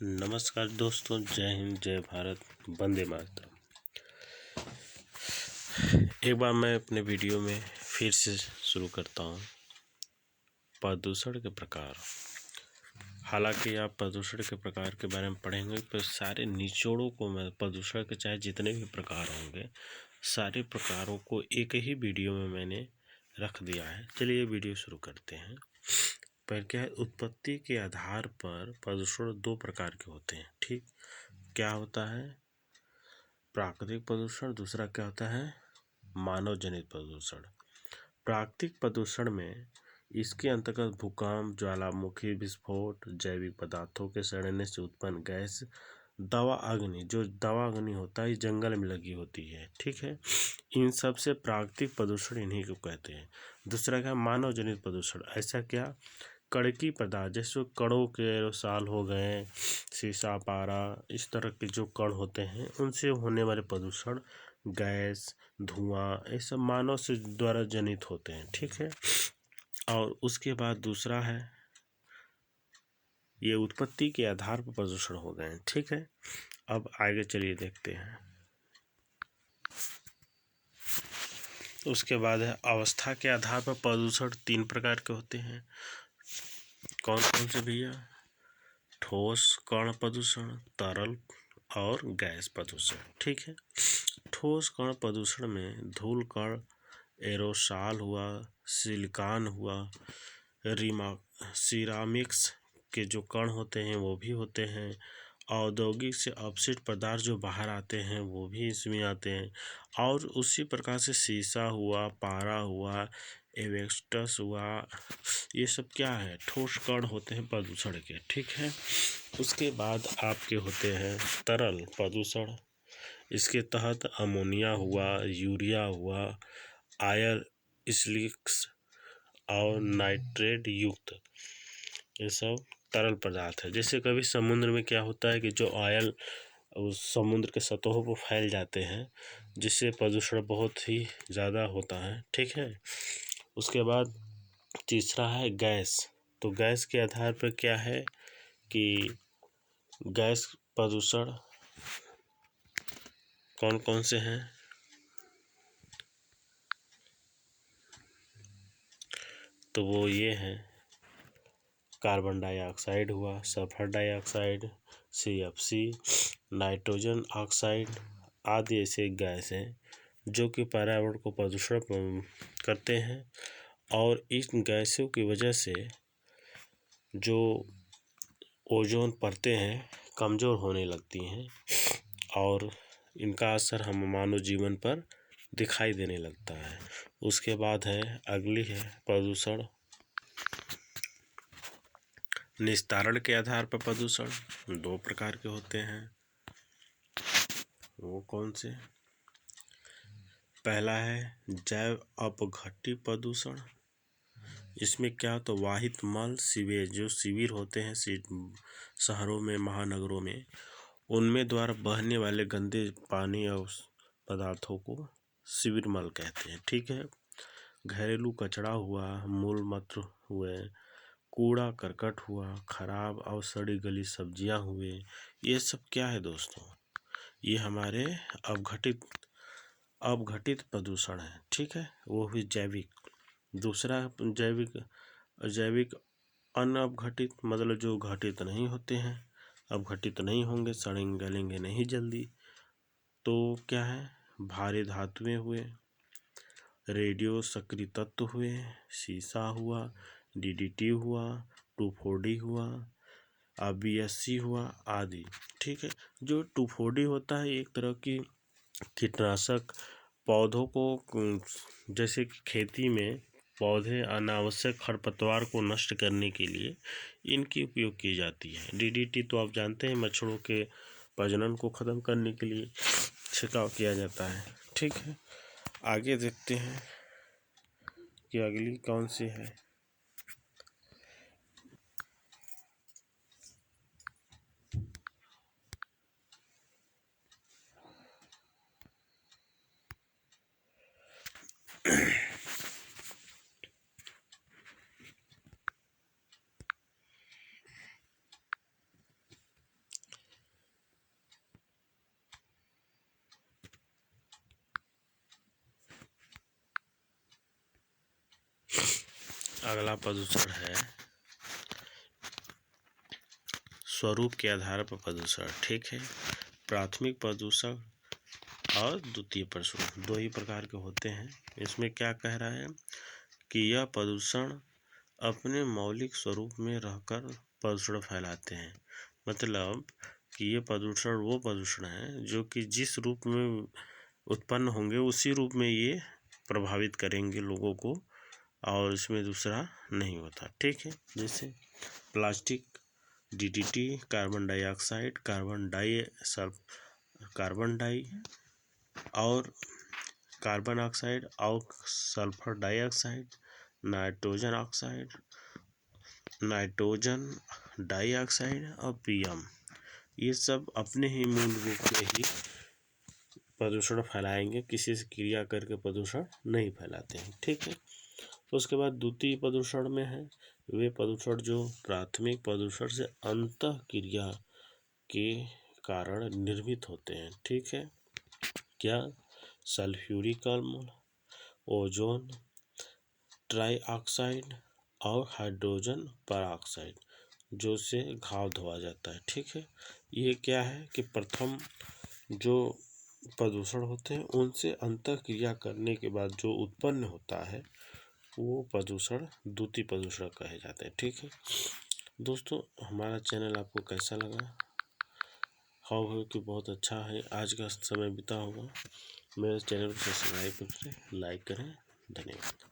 नमस्कार दोस्तों, जय हिंद, जय भारत, वंदे मातरम। एक बार मैं अपने वीडियो में फिर से शुरू करता हूँ प्रदूषण के प्रकार। हालांकि आप प्रदूषण के प्रकार के बारे में पढ़ेंगे तो सारे निचोड़ों को मैं प्रदूषण के चाहे जितने भी प्रकार होंगे सारे प्रकारों को एक ही वीडियो में मैंने रख दिया है। चलिए वीडियो शुरू करते हैं। पर क्या है, उत्पत्ति के आधार पर प्रदूषण दो प्रकार के होते हैं। ठीक, क्या होता है? प्राकृतिक प्रदूषण। दूसरा क्या होता है? मानव जनित प्रदूषण। प्राकृतिक प्रदूषण में इसके अंतर्गत भूकंप, ज्वालामुखी विस्फोट, जैविक पदार्थों के सड़ने से उत्पन्न गैस, दवा अग्नि, जो दवा अग्नि होता है जंगल में लगी होती है, ठीक है, इन सब से प्राकृतिक प्रदूषण इन्हीं को कहते हैं। दूसरा क्या? मानव जनित प्रदूषण। ऐसा क्या? कड़की पदार्थ जैसे कणों के एरोसॉल हो गए, शीशा, पारा, इस तरह के जो कण होते हैं उनसे होने वाले प्रदूषण, गैस, धुआं, ये सब मानव से द्वारा जनित होते हैं, ठीक है। और उसके बाद दूसरा है, ये उत्पत्ति के आधार पर प्रदूषण हो गए हैं, ठीक है। अब आगे चलिए देखते हैं। उसके बाद है अवस्था के आधार पर प्रदूषण। तीन प्रकार के होते हैं। कौन कौन से भैया? ठोस कण प्रदूषण, तरल और गैस प्रदूषण, ठीक है। ठोस कण प्रदूषण में धूल कण, एरोसॉल हुआ, सिलिकॉन हुआ, सिरामिक्स के जो कण होते हैं वो भी होते हैं। औद्योगिक से अपशिष्ट पदार्थ जो बाहर आते हैं वो भी इसमें आते हैं। और उसी प्रकार से शीशा हुआ, पारा हुआ, एवेक्स्टस हुआ, ये सब क्या है? ठोस कण होते हैं प्रदूषण के, ठीक है। उसके बाद आपके होते हैं तरल प्रदूषण। इसके तहत अमोनिया हुआ, यूरिया हुआ, आयर स्लिक्स और नाइट्रेट युक्त, ये सब तरल पदार्थ है। जैसे कभी समुद्र में क्या होता है कि जो ऑयल उस समुद्र के सतहों पर फैल जाते हैं, जिससे प्रदूषण बहुत ही ज़्यादा होता है, ठीक है। उसके बाद तीसरा है गैस। तो गैस के आधार पर क्या है कि गैस प्रदूषण कौन कौन से हैं? तो वो ये हैं, कार्बन डाइऑक्साइड हुआ, sulphur dioxide, CFC, nitrogen oxide आदि ऐसे गैस हैं जो कि पर्यावरण को प्रदूषण करते हैं। और इन गैसों की वजह से जो ओजोन परतें हैं कमज़ोर होने लगती हैं और इनका असर हम मानव जीवन पर दिखाई देने लगता है। उसके बाद है, अगली है प्रदूषण निस्तारण के आधार पर प्रदूषण। दो प्रकार के होते हैं। वो कौन से? पहला है जैव अपघट्य प्रदूषण। इसमें क्या तो वाहित मल, सीवेज, जो शिविर होते हैं शहरों में, महानगरों में, उनमें द्वारा बहने वाले गंदे पानी और पदार्थों को शिविर मल कहते हैं, ठीक है। घरेलू कचरा हुआ, मूल मूत्र हुए, कूड़ा करकट हुआ, खराब और सड़ी गली सब्जियां हुए, ये सब क्या है दोस्तों? ये हमारे अपघटित प्रदूषण है, ठीक है। वो भी जैविक। दूसरा जैविक अनअपघटित, मतलब जो घटित नहीं होते हैं, अपघटित नहीं होंगे, सड़ेंगे गलेंगे नहीं जल्दी। तो क्या है? भारी धातुएं हुए, रेडियो सक्रिय तत्व हुए, शीशा हुआ, DDT हुआ, 2,4-D हुआ, BSC हुआ आदि, ठीक है। जो 2,4-D होता है एक तरह की कीटनाशक, पौधों को जैसे कि खेती में पौधे अनावश्यक खरपतवार को नष्ट करने के लिए इनकी उपयोग की जाती है। DDT तो आप जानते हैं मच्छरों के प्रजनन को ख़त्म करने के लिए छिड़काव किया जाता है, ठीक है। आगे देखते हैं कि अगली कौन सी है। अगला प्रदूषण है स्वरूप के आधार पर प्रदूषण। ठीक है, प्राथमिक प्रदूषण और द्वितीय प्रदूषण दो ही प्रकार के होते हैं। इसमें क्या कह रहा है कि यह प्रदूषण अपने मौलिक स्वरूप में रहकर प्रदूषण फैलाते हैं। मतलब कि ये प्रदूषण वो प्रदूषण है जो कि जिस रूप में उत्पन्न होंगे उसी रूप में ये प्रभावित करेंगे लोगों को, और इसमें दूसरा नहीं होता। ठीक है, जैसे plastic, DDT, carbon dioxide, carbon डाई और कार्बन ऑक्साइड और sulphur dioxide, nitrogen oxide, nitrogen dioxide और PM, ये सब अपने ही मूल रूप में ही प्रदूषण फैलाएंगे, किसी से क्रिया करके प्रदूषण नहीं फैलाते हैं। ठीक है, तो उसके बाद द्वितीय प्रदूषण में है वे प्रदूषण जो प्राथमिक प्रदूषण से अंतः क्रिया के कारण निर्मित होते हैं। ठीक है, क्या? सल्फ्यूरिक अम्ल, ओजोन, ट्राइऑक्साइड और हाइड्रोजन परऑक्साइड, जो से घाव धोआ जाता है। ठीक है, ये क्या है कि प्रथम जो प्रदूषण होते हैं उनसे अंतः क्रिया करने के बाद जो उत्पन्न होता है वो प्रदूषण द्वितीय प्रदूषण कहे जाते हैं। ठीक है दोस्तों, हमारा चैनल आपको कैसा लगा? हाउ है कि बहुत अच्छा है, आज का समय बीता होगा। मेरे चैनल को सब्सक्राइब करें, लाइक करें। धन्यवाद।